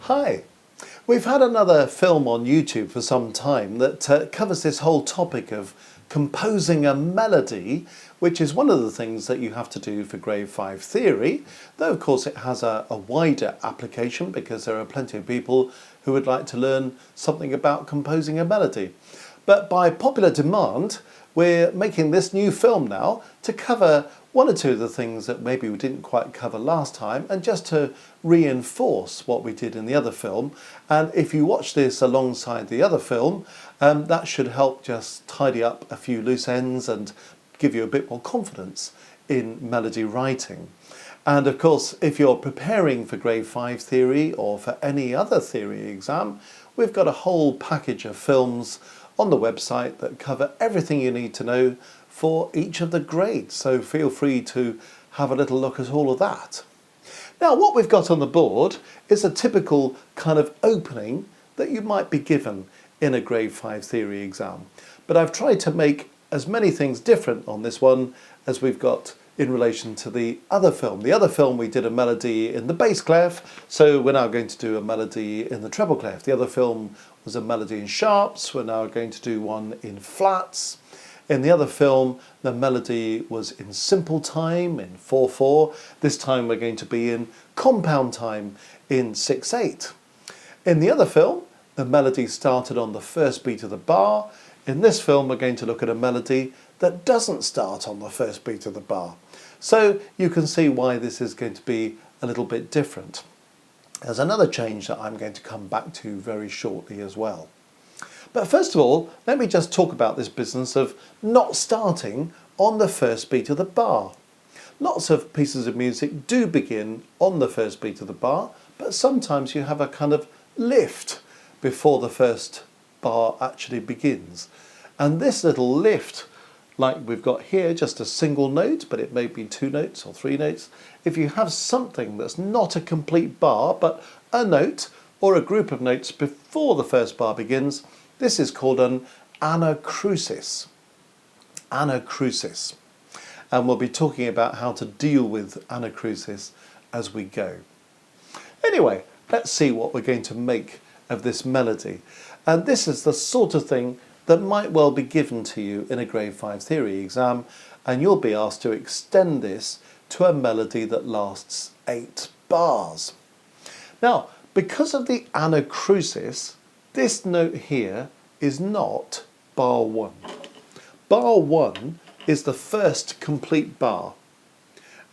Hi. We've had another film on YouTube for some time that covers this whole topic of composing a melody, which is one of the things that you have to do for grade 5 theory, though of course it has a wider application because there are plenty of people who would like to learn something about composing a melody. But by popular demand, we're making this new film now to cover one or two of the things that maybe we didn't quite cover last time, and just to reinforce what we did in the other film. And if you watch this alongside the other film, that should help just tidy up a few loose ends and give you a bit more confidence in melody writing. And of course, if you're preparing for grade 5 theory or for any other theory exam, we've got a whole package of films on the website that cover everything you need to know for each of the grades. So feel free to have a little look at all of that. Now, what we've got on the board is a typical kind of opening that you might be given in a grade 5 theory exam. But I've tried to make as many things different on this one as we've got in relation to the other film. The other film we did a melody in the bass clef, so we're now going to do a melody in the treble clef. The other film was a melody in sharps, we're now going to do one in flats. In the other film, the melody was in simple time in 4/4. This time we're going to be in compound time in 6/8. In the other film, the melody started on the first beat of the bar. In this film, we're going to look at a melody that doesn't start on the first beat of the bar. So you can see why this is going to be a little bit different. There's another change that I'm going to come back to very shortly as well. But first of all, let me just talk about this business of not starting on the first beat of the bar. Lots of pieces of music do begin on the first beat of the bar, but sometimes you have a kind of lift before the first bar actually begins. And this little lift, like we've got here, just a single note, but it may be 2 notes or 3 notes. If you have something that's not a complete bar, but a note or a group of notes before the first bar begins, this is called an anacrusis. Anacrusis. And we'll be talking about how to deal with anacrusis as we go. Anyway, let's see what we're going to make of this melody. And this is the sort of thing that might well be given to you in a grade 5 theory exam, and you'll be asked to extend this to a melody that lasts 8 bars. Now, because of the anacrusis, this note here is not bar 1. Bar 1 is the first complete bar.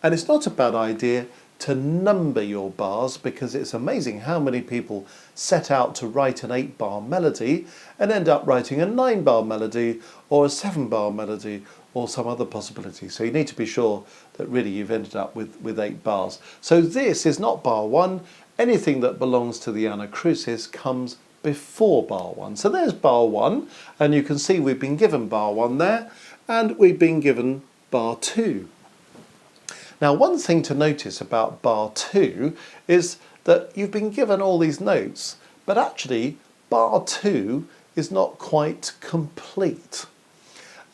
And it's not a bad idea to number your bars, because it's amazing how many people set out to write an 8-bar melody and end up writing a 9-bar melody or a 7-bar melody or some other possibility. So you need to be sure that really you've ended up with 8 bars. So this is not bar 1. Anything that belongs to the anacrusis comes before bar 1. So there's bar 1, and you can see we've been given bar 1 there, and we've been given bar 2. Now, one thing to notice about bar 2 is that you've been given all these notes, but actually bar 2 is not quite complete.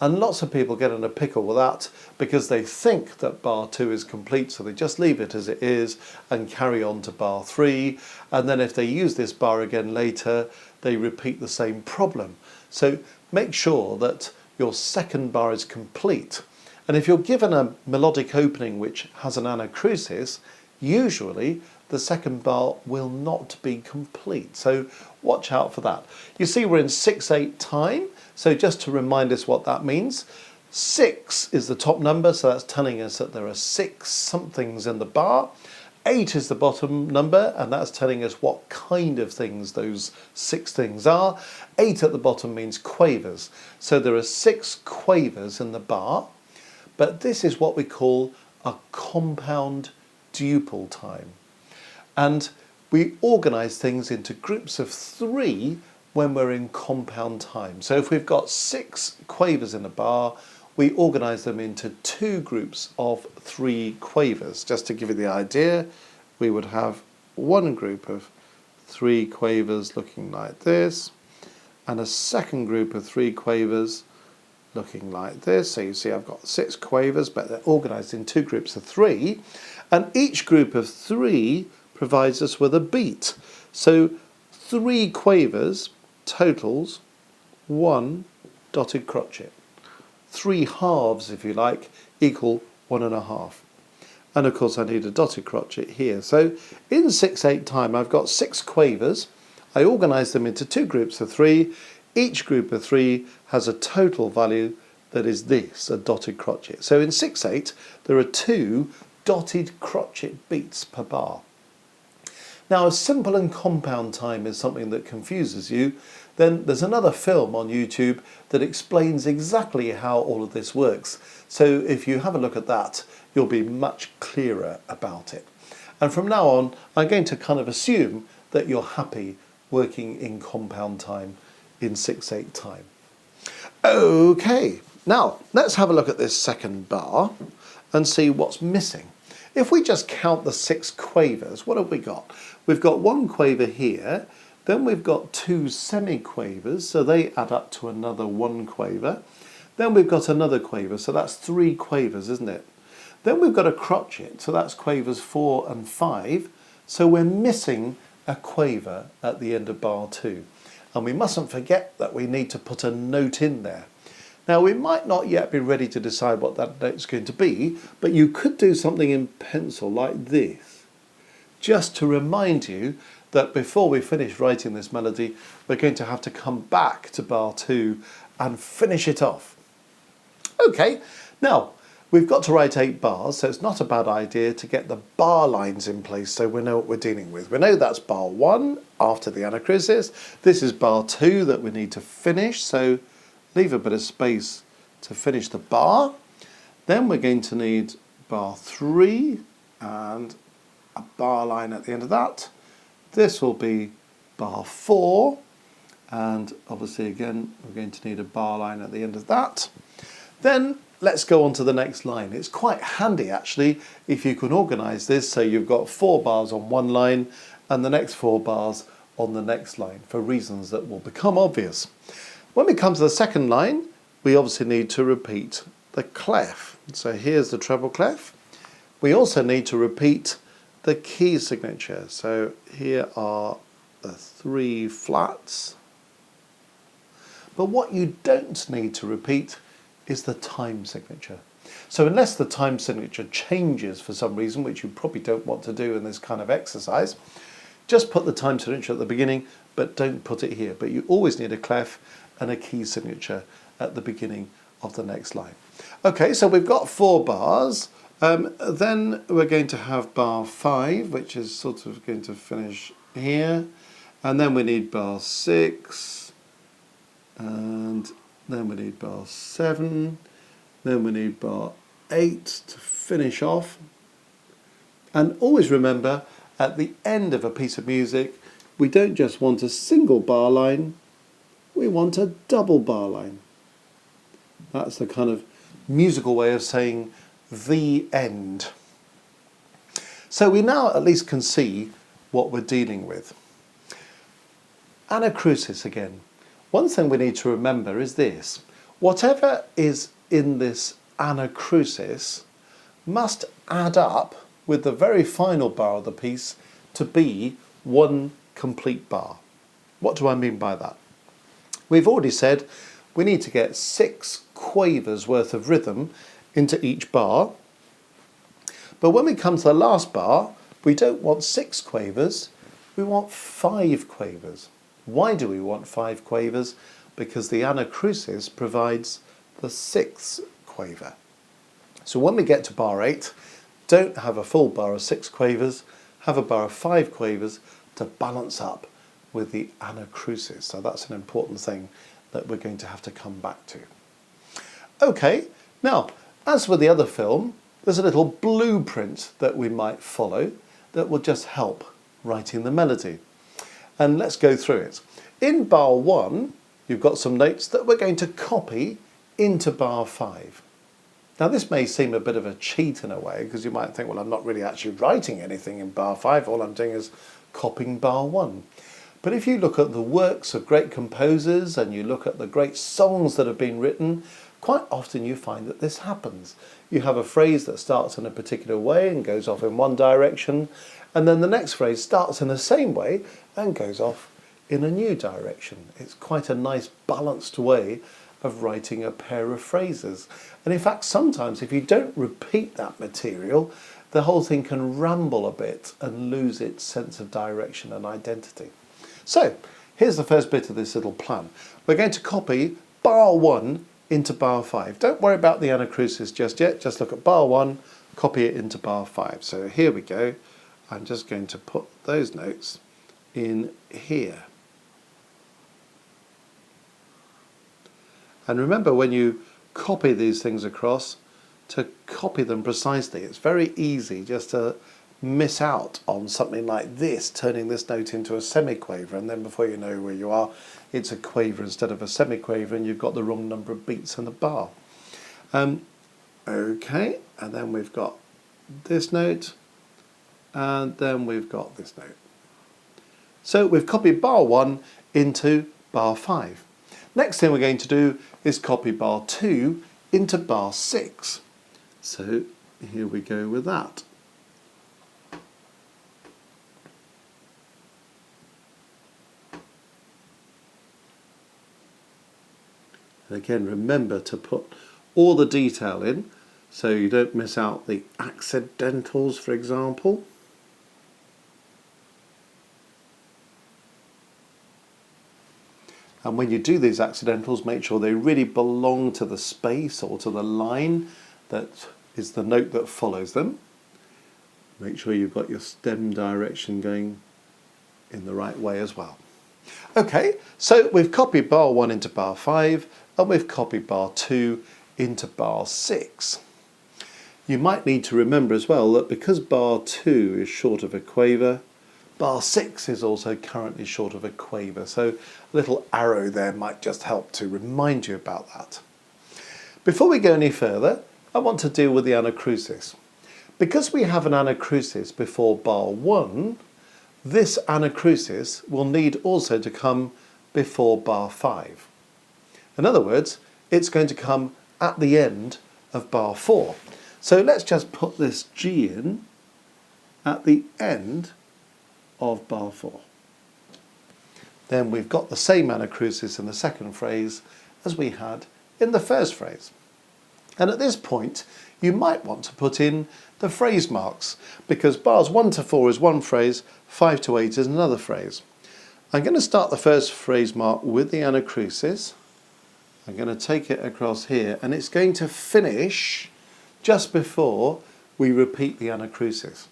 And lots of people get in a pickle with that because they think that bar 2 is complete, so they just leave it as it is and carry on to bar 3. And then if they use this bar again later, they repeat the same problem. So make sure that your second bar is complete. And if you're given a melodic opening which has an anacrusis, usually the second bar will not be complete. So watch out for that. You see we're in 6/8 time. So just to remind us what that means, 6 is the top number, so that's telling us that there are 6 somethings in the bar. 8 is the bottom number, and that's telling us what kind of things those 6 things are. 8 at the bottom means quavers. So there are 6 quavers in the bar, but this is what we call a compound duple time. And we organise things into groups of 3 when we're in compound time. So if we've got 6 quavers in a bar, we organise them into 2 groups of 3 quavers. Just to give you the idea, we would have one group of 3 quavers looking like this, and a second group of 3 quavers looking like this. So you see I've got 6 quavers, but they're organised in 2 groups of 3, and each group of 3 provides us with a beat. So 3 quavers totals 1 dotted crotchet. 3 halves, if you like, equal 1.5. And of course I need a dotted crotchet here. So in 6/8 time I've got 6 quavers. I organise them into 2 groups of 3. Each group of 3 has a total value that is this, a dotted crotchet. So in 6/8 there are 2 dotted crotchet beats per bar. Now, if simple and compound time is something that confuses you, then there's another film on YouTube that explains exactly how all of this works. So if you have a look at that, you'll be much clearer about it. And from now on, I'm going to kind of assume that you're happy working in compound time in 6/8 time. Okay, now let's have a look at this second bar and see what's missing. If we just count the 6 quavers, what have we got? We've got 1 quaver here, then we've got 2 semiquavers, so they add up to another 1 quaver. Then we've got another quaver, so that's 3 quavers, isn't it? Then we've got a crotchet, so that's quavers 4 and 5, so we're missing a quaver at the end of bar 2. And we mustn't forget that we need to put a note in there. Now, we might not yet be ready to decide what that note's going to be, but you could do something in pencil like this, just to remind you that before we finish writing this melody, we're going to have to come back to bar 2 and finish it off. Okay, now, we've got to write 8 bars, so it's not a bad idea to get the bar lines in place so we know what we're dealing with. We know that's bar 1 after the anacrusis. This is bar 2 that we need to finish, so leave a bit of space to finish the bar. Then we're going to need bar 3 and a bar line at the end of that. This will be bar 4, and obviously again we're going to need a bar line at the end of that. Then let's go on to the next line. It's quite handy actually if you can organise this so you've got 4 bars on one line and the next 4 bars on the next line for reasons that will become obvious. When we come to the second line, we obviously need to repeat the clef. So here's the treble clef. We also need to repeat the key signature. So here are the 3 flats. But what you don't need to repeat is the time signature. So unless the time signature changes for some reason, which you probably don't want to do in this kind of exercise, just put the time signature at the beginning, but don't put it here. But you always need a clef and a key signature at the beginning of the next line. Okay, so we've got 4 bars. Then we're going to have bar 5, which is sort of going to finish here. And then we need bar 6. And then we need bar 7. Then we need bar 8 to finish off. And always remember, at the end of a piece of music, we don't just want a single bar line, we want a double bar line. That's the kind of musical way of saying the end. So we now at least can see what we're dealing with. Anacrusis again. One thing we need to remember is this. Whatever is in this anacrusis must add up with the very final bar of the piece to be 1 complete bar. What do I mean by that? We've already said we need to get 6 quavers worth of rhythm into each bar. But when we come to the last bar, we don't want 6 quavers, we want 5 quavers. Why do we want 5 quavers? Because the anacrusis provides the 6th quaver. So when we get to bar 8, don't have a full bar of 6 quavers, have a bar of 5 quavers to balance up with the anacrusis. So that's an important thing that we're going to have to come back to. Okay, now, as with the other film, there's a little blueprint that we might follow that will just help writing the melody. And let's go through it. In bar 1, you've got some notes that we're going to copy into bar 5. Now this may seem a bit of a cheat in a way, because you might think, well, I'm not really actually writing anything in bar 5, all I'm doing is copying bar 1. But if you look at the works of great composers and you look at the great songs that have been written, quite often you find that this happens. You have a phrase that starts in a particular way and goes off in one direction, and then the next phrase starts in the same way and goes off in a new direction. It's quite a nice balanced way of writing a pair of phrases. And in fact, sometimes if you don't repeat that material, the whole thing can ramble a bit and lose its sense of direction and identity. So, here's the first bit of this little plan. We're going to copy bar 1 into bar 5. Don't worry about the anacrusis just yet, just look at bar 1, copy it into bar 5. So here we go. I'm just going to put those notes in here. And remember, when you copy these things across, to copy them precisely. It's very easy just to miss out on something like this, turning this note into a semiquaver, and then before you know where you are, it's a quaver instead of a semiquaver, and you've got the wrong number of beats in the bar. Okay, and then we've got this note, and then we've got this note. So we've copied bar 1 into bar 5. Next thing we're going to do is copy bar 2 into bar 6. So here we go with that. And again, remember to put all the detail in so you don't miss out the accidentals, for example. And when you do these accidentals, make sure they really belong to the space or to the line that is the note that follows them. Make sure you've got your stem direction going in the right way as well. Okay, so we've copied bar 1 into bar 5, and we've copied bar 2 into bar 6. You might need to remember as well that because bar 2 is short of a quaver, bar 6 is also currently short of a quaver, so a little arrow there might just help to remind you about that. Before we go any further, I want to deal with the anacrusis. Because we have an anacrusis before bar 1, this anacrusis will need also to come before bar 5. In other words, it's going to come at the end of bar 4. So let's just put this G in at the end of bar 4. Then we've got the same anacrusis in the second phrase as we had in the first phrase. And at this point, you might want to put in the phrase marks, because bars 1 to 4 is one phrase, 5 to 8 is another phrase. I'm going to start the first phrase mark with the anacrusis. I'm going to take it across here, and it's going to finish just before we repeat the anacrusis.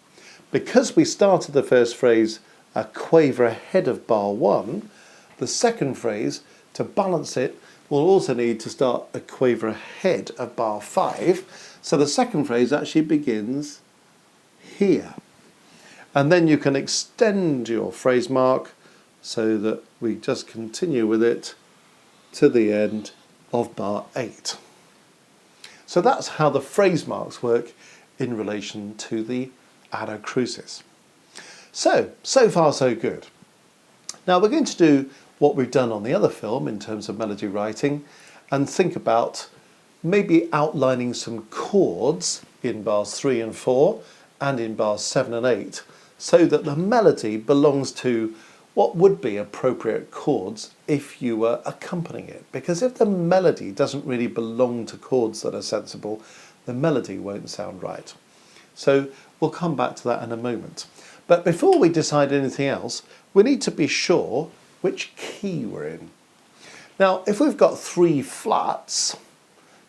Because we started the first phrase a quaver ahead of bar 1, the second phrase, to balance it, will also need to start a quaver ahead of bar 5. So the second phrase actually begins here. And then you can extend your phrase mark so that we just continue with it to the end of bar 8. So that's how the phrase marks work in relation to the anacrusis. So far so good. Now we're going to do what we've done on the other film in terms of melody writing and think about maybe outlining some chords in bars 3 and 4 and in bars 7 and 8 so that the melody belongs to what would be appropriate chords if you were accompanying it. Because if the melody doesn't really belong to chords that are sensible, the melody won't sound right. So we'll come back to that in a moment. But before we decide anything else, we need to be sure which key we're in. Now, if we've got 3 flats,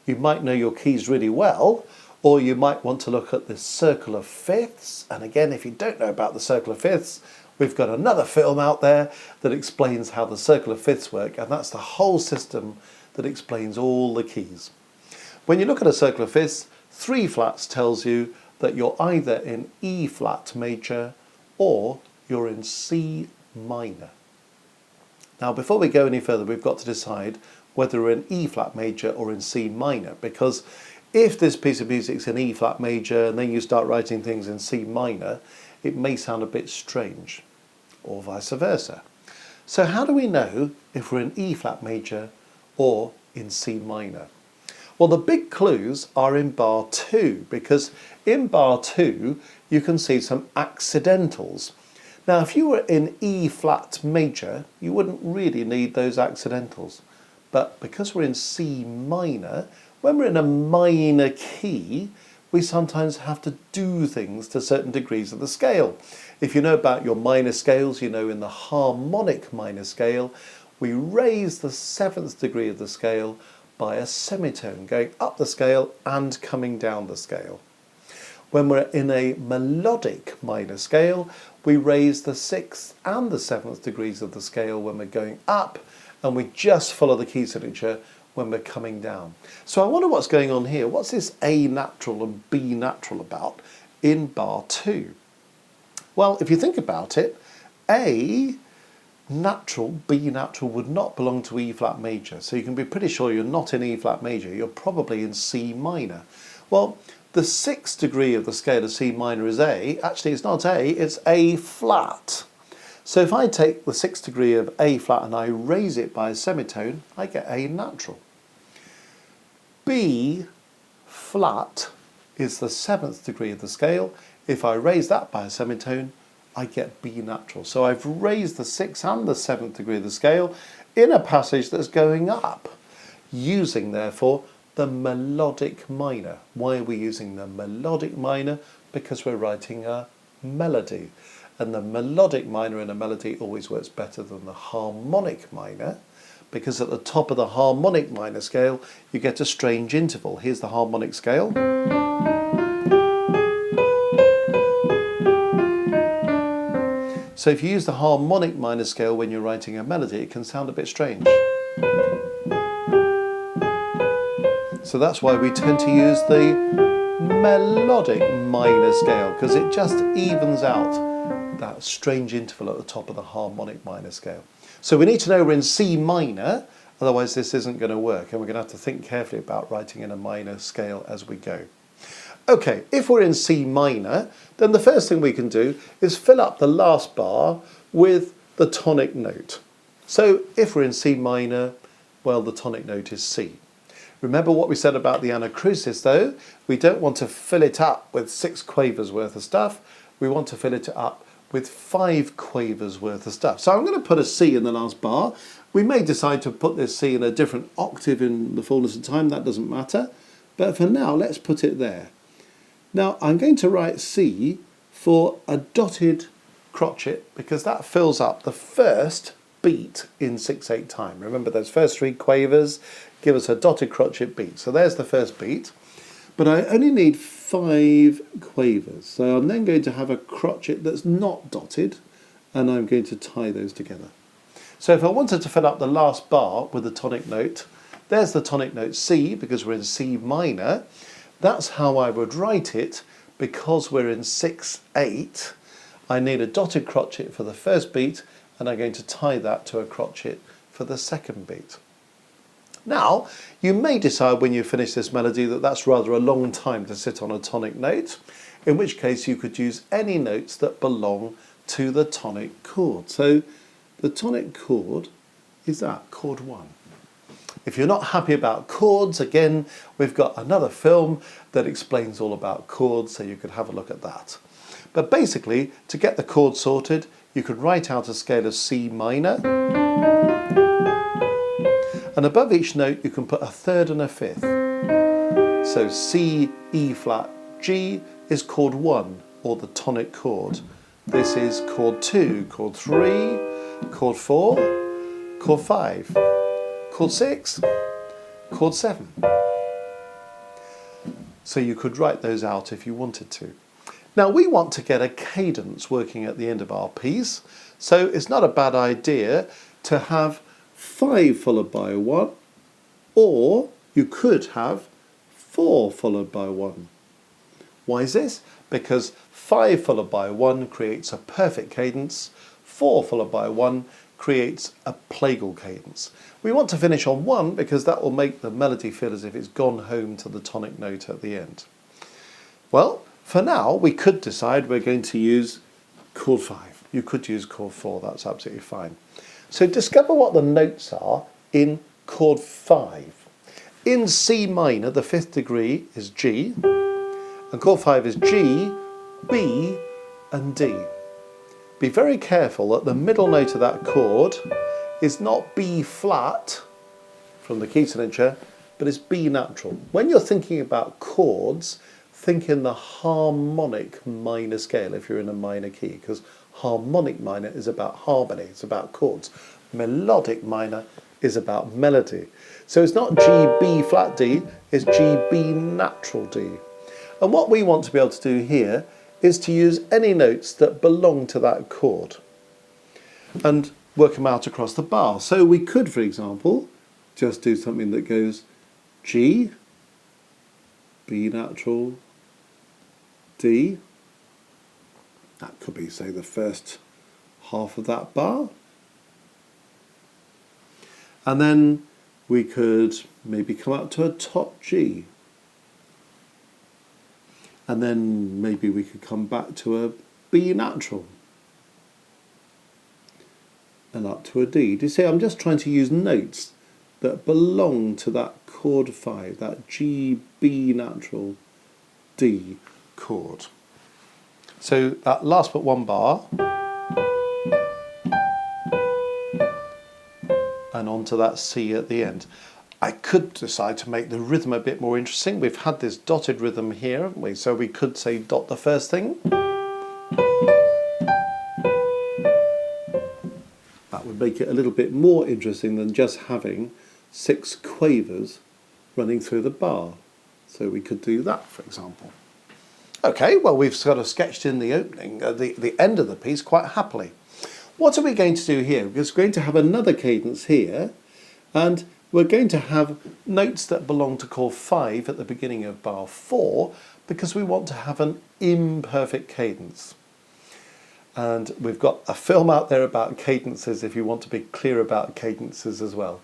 you might know your keys really well, or you might want to look at the circle of fifths. And again, if you don't know about the circle of fifths, we've got another film out there that explains how the circle of fifths work, and that's the whole system that explains all the keys. When you look at a circle of fifths, 3 flats tells you that you're either in E flat major or you're in C minor. Now, before we go any further, we've got to decide whether we're in E flat major or in C minor, because if this piece of music's in E flat major and then you start writing things in C minor, it may sound a bit strange, or vice versa. So how do we know if we're in E flat major or in C minor? Well, the big clues are in bar 2, because in bar 2 you can see some accidentals. Now, if you were in E flat major, you wouldn't really need those accidentals. But because we're in C minor, when we're in a minor key, we sometimes have to do things to certain degrees of the scale. If you know about your minor scales, you know in the harmonic minor scale, we raise the 7th degree of the scale by a semitone, going up the scale and coming down the scale. When we're in a melodic minor scale, we raise the 6th and the 7th degrees of the scale when we're going up, and we just follow the key signature when we're coming down. So I wonder what's going on here. What's this A natural and B natural about in bar 2? Well, if you think about it, A natural, B natural would not belong to E flat major. So you can be pretty sure you're not in E flat major. You're probably in C minor. Well, the 6th degree of the scale of C minor is A. Actually, it's not A, it's A flat. So if I take the 6th degree of A flat and I raise it by a semitone, I get A natural. B flat is the 7th degree of the scale. If I raise that by a semitone, I get B natural. So I've raised the 6th and the 7th degree of the scale in a passage that's going up, using, therefore, the melodic minor. Why are we using the melodic minor? Because we're writing a melody. And the melodic minor in a melody always works better than the harmonic minor, because at the top of the harmonic minor scale, you get a strange interval. Here's the harmonic scale. So if you use the harmonic minor scale when you're writing a melody, it can sound a bit strange. So that's why we tend to use the melodic minor scale, because it just evens out that strange interval at the top of the harmonic minor scale. So we need to know we're in C minor, otherwise this isn't going to work, and we're going to have to think carefully about writing in a minor scale as we go. Okay, if we're in C minor, then the first thing we can do is fill up the last bar with the tonic note. So if we're in C minor, well, the tonic note is C. Remember what we said about the anacrusis though? We don't want to fill it up with 6 quavers worth of stuff. We want to fill it up with 5 quavers worth of stuff. So I'm going to put a C in the last bar. We may decide to put this C in a different octave in the fullness of time. That doesn't matter. But for now, let's put it there. Now I'm going to write C for a dotted crotchet, because that fills up the first beat in 6/8 time. Remember, those first 3 quavers give us a dotted crotchet beat. So there's the first beat. But I only need 5 quavers. So I'm then going to have a crotchet that's not dotted, and I'm going to tie those together. So if I wanted to fill up the last bar with the tonic note, there's the tonic note C, because we're in C minor. That's how I would write it. Because we're in 6/8, I need a dotted crotchet for the first beat, and I'm going to tie that to a crotchet for the second beat. Now, you may decide when you finish this melody that that's rather a long time to sit on a tonic note, in which case you could use any notes that belong to the tonic chord. So the tonic chord is that, chord 1. If you're not happy about chords, again, we've got another film that explains all about chords, so you could have a look at that. But basically, to get the chord sorted, you could write out a scale of C minor, and above each note you can put a 3rd and a 5th. So C, E flat, G is chord 1, or the tonic chord. This is chord 2, chord 3, chord 4, chord 5, chord 6, chord 7. So you could write those out if you wanted to. Now we want to get a cadence working at the end of our piece, so it's not a bad idea to have 5 followed by a 1, or you could have 4 followed by 1. Why is this? Because 5 followed by a 1 creates a perfect cadence, 4 followed by a 1 creates a plagal cadence. We want to finish on 1 because that will make the melody feel as if it's gone home to the tonic note at the end. Well, for now we could decide we're going to use chord 5. You could use chord 4, that's absolutely fine. So discover what the notes are in chord 5. In C minor, the fifth degree is G, and chord 5 is G, B, and D. Be very careful that the middle note of that chord is not B flat from the key signature, but it's B natural. When you're thinking about chords, think in the harmonic minor scale if you're in a minor key, because harmonic minor is about harmony, it's about chords. Melodic minor is about melody. So it's not G, B flat D, it's G, B natural D. And what we want to be able to do here is to use any notes that belong to that chord and work them out across the bar. So we could, for example, just do something that goes G, B natural, D. That could be, say, the first half of that bar. And then we could maybe come up to a top G. And then maybe we could come back to a B natural. And up to a D. Do you see, I'm just trying to use notes that belong to that chord 5, that G, B natural, D chord. So that last but one bar, and onto that C at the end. I could decide to make the rhythm a bit more interesting. We've had this dotted rhythm here, haven't we? So we could say dot the first thing. That would make it a little bit more interesting than just having 6 quavers running through the bar. So we could do that, for example. Okay, well, we've sort of sketched in the opening, the end of the piece quite happily. What are we going to do here? We're going to have another cadence here, and we're going to have notes that belong to chord 5 at the beginning of bar 4, because we want to have an imperfect cadence. And we've got a film out there about cadences if you want to be clear about cadences as well.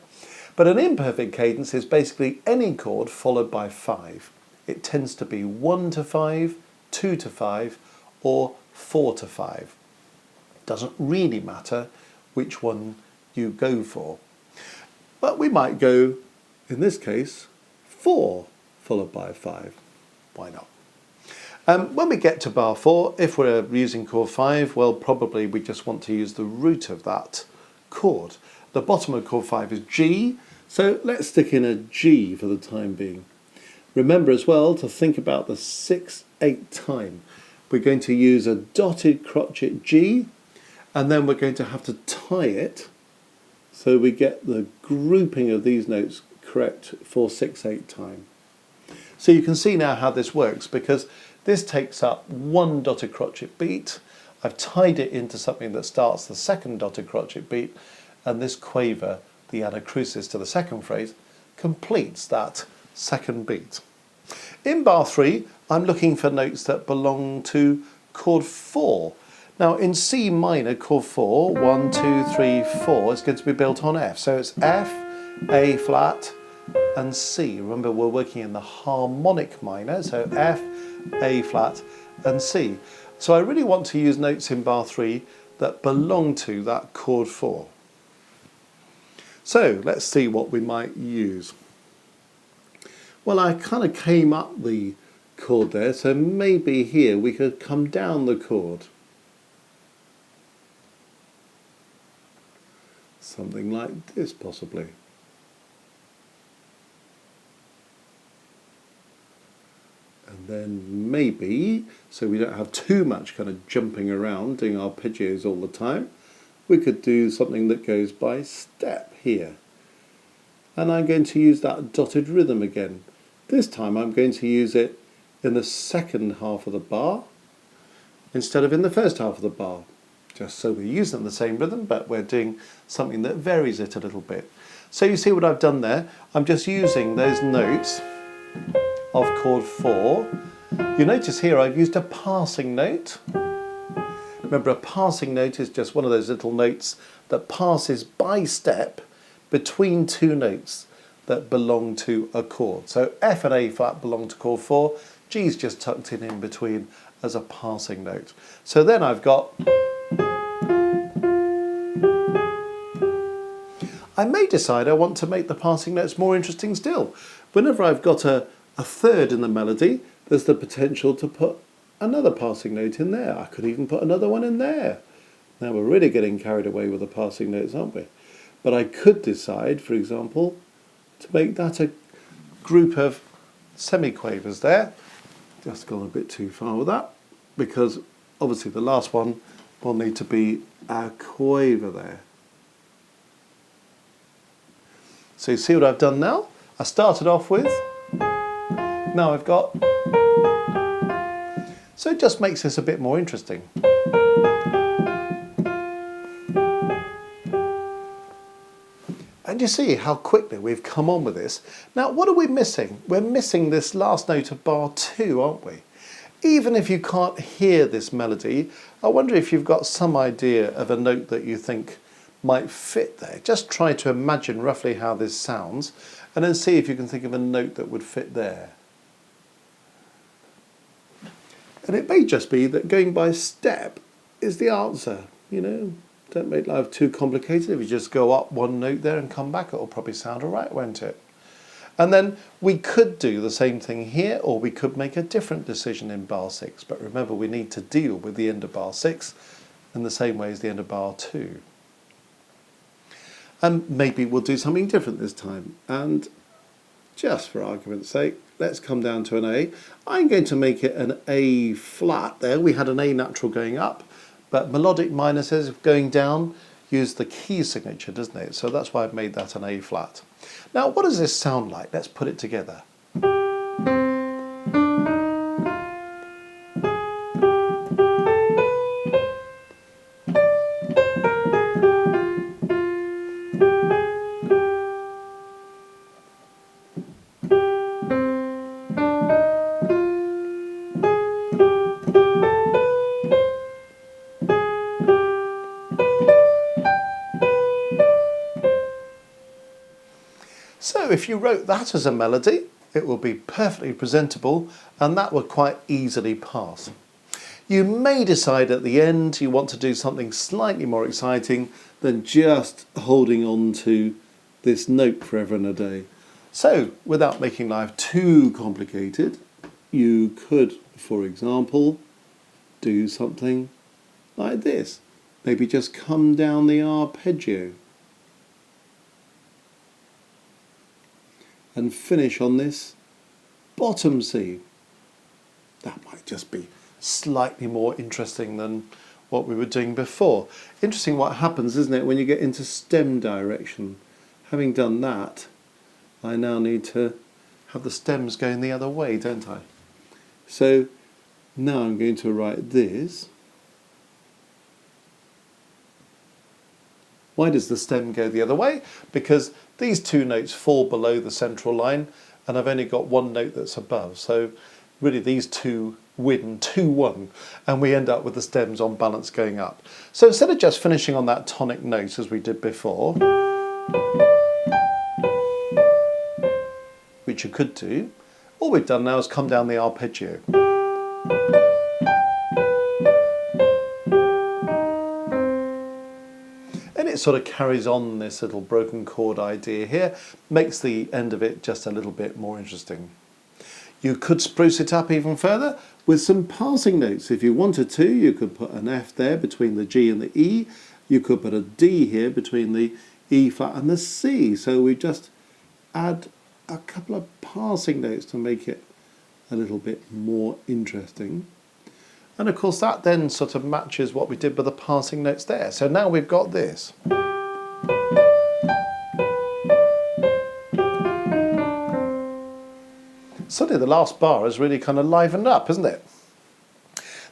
But an imperfect cadence is basically any chord followed by 5. It tends to be 1 to 5, 2 to 5, or 4 to 5. Doesn't really matter which one you go for. But we might go, in this case, 4 followed by 5. Why not? When we get to bar 4, if we're using chord 5, well, probably we just want to use the root of that chord. The bottom of chord 5 is G, so let's stick in a G for the time being. Remember as well to think about the 6/8 time. We're going to use a dotted crotchet G, and then we're going to have to tie it so we get the grouping of these notes correct for 6/8 time. So you can see now how this works, because this takes up 1 dotted crotchet beat. I've tied it into something that starts the second dotted crotchet beat, and this quaver, the anacrusis to the second phrase, completes that second beat. In bar 3, I'm looking for notes that belong to chord 4. Now in C minor, chord 4, 1, 2, 3, 4, is going to be built on F. So it's F, A flat, and C. Remember, we're working in the harmonic minor, so F, A flat, and C. So I really want to use notes in bar 3 that belong to that chord 4. So let's see what we might use. Well, I kind of came up the chord there, so maybe here we could come down the chord. Something like this, possibly. And then maybe, so we don't have too much kind of jumping around, doing arpeggios all the time, we could do something that goes by step here. And I'm going to use that dotted rhythm again. This time I'm going to use it in the second half of the bar instead of in the first half of the bar. Just so we're using the same rhythm, but we're doing something that varies it a little bit. So you see what I've done there? I'm just using those notes of chord 4. You notice here I've used a passing note. Remember, a passing note is just one of those little notes that passes by step between 2 notes that belong to a chord. So F and A flat belong to chord 4, G's just tucked in between as a passing note. So then I've got, I may decide I want to make the passing notes more interesting still. Whenever I've got a third in the melody, there's the potential to put another passing note in there. I could even put another one in there. Now we're really getting carried away with the passing notes, aren't we? But I could decide, for example, to make that a group of semiquavers there. Just gone a bit too far with that, because obviously the last one will need to be a quaver there. So you see what I've done now? I started off with, now I've got, so it just makes this a bit more interesting. And you see how quickly we've come on with this. Now, what are we missing? We're missing this last note of bar 2, aren't we? Even if you can't hear this melody, I wonder if you've got some idea of a note that you think might fit there. Just try to imagine roughly how this sounds, and then see if you can think of a note that would fit there. And it may just be that going by step is the answer, you know. Don't make life too complicated. If you just go up one note there and come back, it'll probably sound all right, won't it? And then we could do the same thing here, or we could make a different decision in bar 6. But remember, we need to deal with the end of bar 6 in the same way as the end of bar 2. And maybe we'll do something different this time. And just for argument's sake, let's come down to an A. I'm going to make it an A flat there. We had an A natural going up. But melodic minor says going down, use the key signature, doesn't it? So that's why I've made that an A flat. Now, what does this sound like? Let's put it together. So if you wrote that as a melody, it will be perfectly presentable, and that would quite easily pass. You may decide at the end you want to do something slightly more exciting than just holding on to this note forever and a day. So without making life too complicated, you could, for example, do something like this. Maybe just come down the arpeggio and finish on this bottom C. That might just be slightly more interesting than what we were doing before. Interesting what happens, isn't it, when you get into stem direction. Having done that, I now need to have the stems going the other way, don't I? So now I'm going to write this. Why does the stem go the other way? Because these two notes fall below the central line, and I've only got one note that's above. So really these two win 2-1, and we end up with the stems on balance going up. So instead of just finishing on that tonic note as we did before, which you could do, all we've done now is come down the arpeggio. And it sort of carries on this little broken chord idea here, makes the end of it just a little bit more interesting. You could spruce it up even further with some passing notes. If you wanted to, you could put an F there between the G and the E. You could put a D here between the E flat and the C. So we just add a couple of passing notes to make it a little bit more interesting. And of course that then sort of matches what we did with the passing notes there. So now we've got this. Suddenly the last bar has really kind of livened up, isn't it?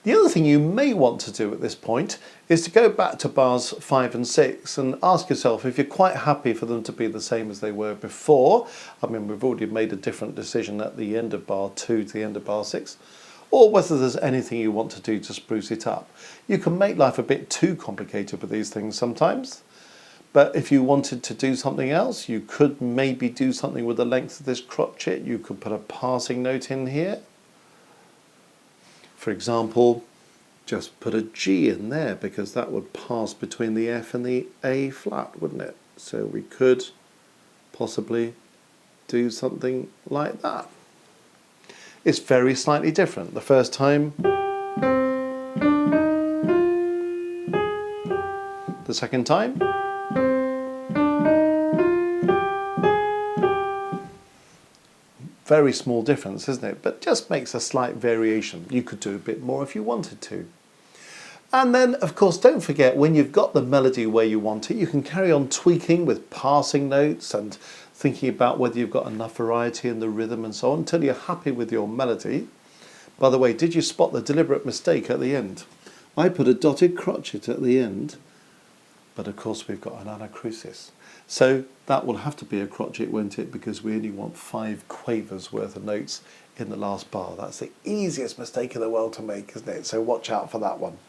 The other thing you may want to do at this point is to go back to bars 5 and 6 and ask yourself if you're quite happy for them to be the same as they were before. I mean, we've already made a different decision at the end of bar 2 to the end of bar 6. Or whether there's anything you want to do to spruce it up. You can make life a bit too complicated with these things sometimes, but if you wanted to do something else, you could maybe do something with the length of this crotchet. You could put a passing note in here. For example, just put a G in there, because that would pass between the F and the A flat, wouldn't it? So we could possibly do something like that. It's very slightly different. The first time, the second time, very small difference, isn't it? But just makes a slight variation. You could do a bit more if you wanted to. And then, of course, don't forget, when you've got the melody where you want it, you can carry on tweaking with passing notes and thinking about whether you've got enough variety in the rhythm and so on until you're happy with your melody. By the way, did you spot the deliberate mistake at the end? I put a dotted crotchet at the end, but of course we've got an anacrusis. So that will have to be a crotchet, won't it? Because we only want 5 quavers worth of notes in the last bar. That's the easiest mistake in the world to make, isn't it? So watch out for that one.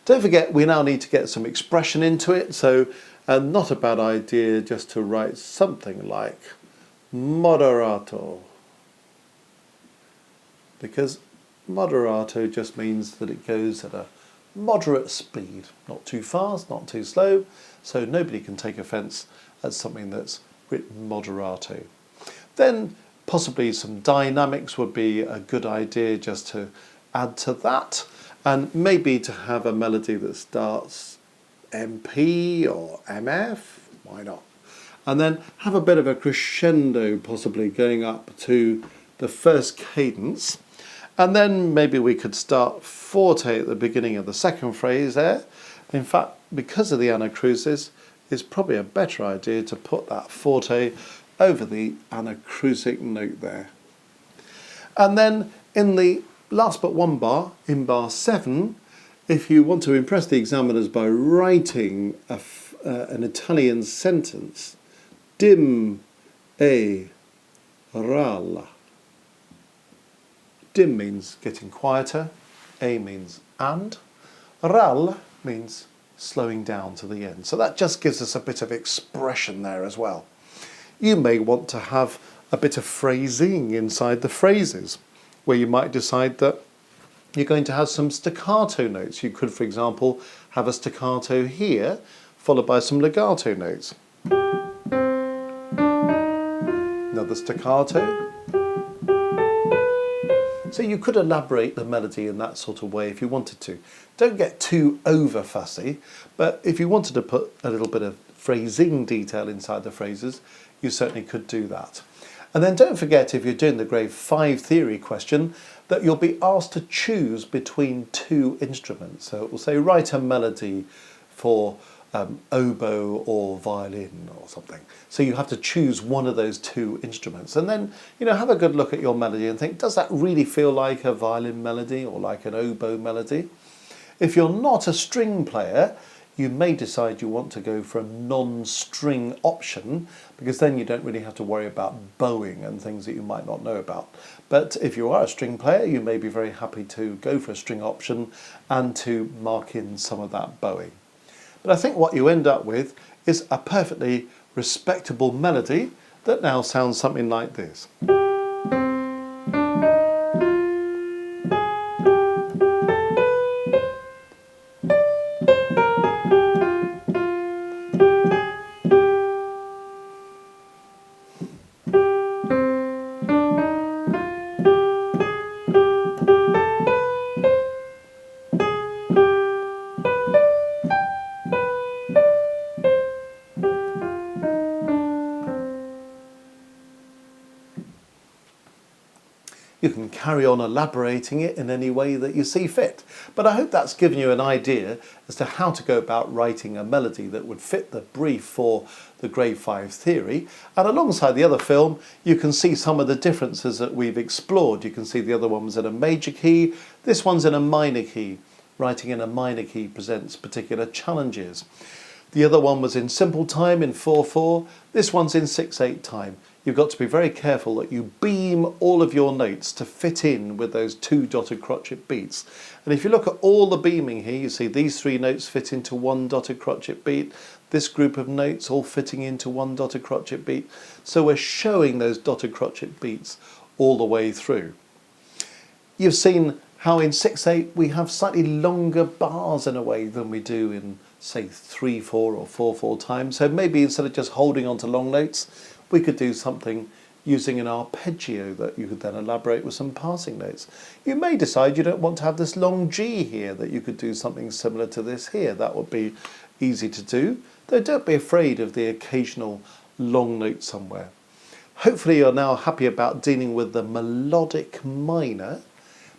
Don't forget, we now need to get some expression into it. So not a bad idea just to write something like moderato. Because moderato just means that it goes at a moderate speed, not too fast, not too slow, so nobody can take offence at something that's written moderato. Then possibly some dynamics would be a good idea just to add to that, and maybe to have a melody that starts MP or MF, why not? And then have a bit of a crescendo possibly going up to the first cadence. And then maybe we could start forte at the beginning of the second phrase there. In fact, because of the anacrusis, it's probably a better idea to put that forte over the anacrusic note there. And then in the last but one bar, in bar 7, if you want to impress the examiners by writing an Italian sentence, dim e ralla. Dim means getting quieter, A means and, ral means slowing down to the end. So that just gives us a bit of expression there as well. You may want to have a bit of phrasing inside the phrases, where you might decide that you're going to have some staccato notes. You could, for example, have a staccato here, followed by some legato notes. Another staccato. So you could elaborate the melody in that sort of way if you wanted to. Don't get too over fussy, but if you wanted to put a little bit of phrasing detail inside the phrases, you certainly could do that. And then don't forget, if you're doing the grade 5 theory question, that you'll be asked to choose between 2 instruments. So it will say write a melody for oboe or violin or something. So you have to choose one of those 2 instruments, and then have a good look at your melody and think, does that really feel like a violin melody or like an oboe melody? If you're not a string player, you may decide you want to go for a non-string option, because then you don't really have to worry about bowing and things that you might not know about. But if you are a string player, you may be very happy to go for a string option and to mark in some of that bowing. But I think what you end up with is a perfectly respectable melody that now sounds something like this. You can carry on elaborating it in any way that you see fit. But I hope that's given you an idea as to how to go about writing a melody that would fit the brief for the grade 5 theory. And alongside the other film, you can see some of the differences that we've explored. You can see the other one was in a major key, this one's in a minor key. Writing in a minor key presents particular challenges. The other one was in simple time in 4/4, this one's in 6/8 time. You've got to be very careful that you beam all of your notes to fit in with those 2 dotted crotchet beats. And if you look at all the beaming here, you see these 3 notes fit into 1 dotted crotchet beat, this group of notes all fitting into 1 dotted crotchet beat. So we're showing those dotted crotchet beats all the way through. You've seen how in 6/8 we have slightly longer bars in a way than we do in say 3/4 or 4/4 times. So maybe instead of just holding on to long notes, we could do something using an arpeggio that you could then elaborate with some passing notes. You may decide you don't want to have this long G here, that you could do something similar to this here. That would be easy to do, though don't be afraid of the occasional long note somewhere. Hopefully you're now happy about dealing with the melodic minor,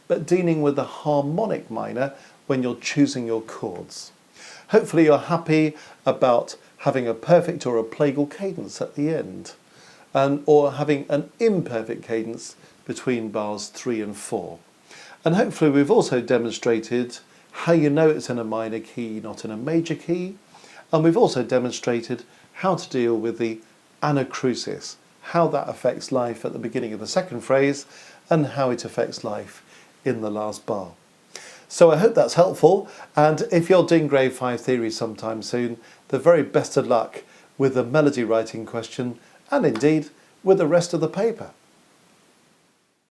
but dealing with the harmonic minor when you're choosing your chords. Hopefully you're happy about having a perfect or a plagal cadence at the end, or having an imperfect cadence between bars 3 and 4. And hopefully we've also demonstrated how you know it's in a minor key, not in a major key. And we've also demonstrated how to deal with the anacrusis, how that affects life at the beginning of the second phrase and how it affects life in the last bar. So I hope that's helpful, and if you're doing grade 5 theory sometime soon, the very best of luck with the melody writing question and indeed with the rest of the paper.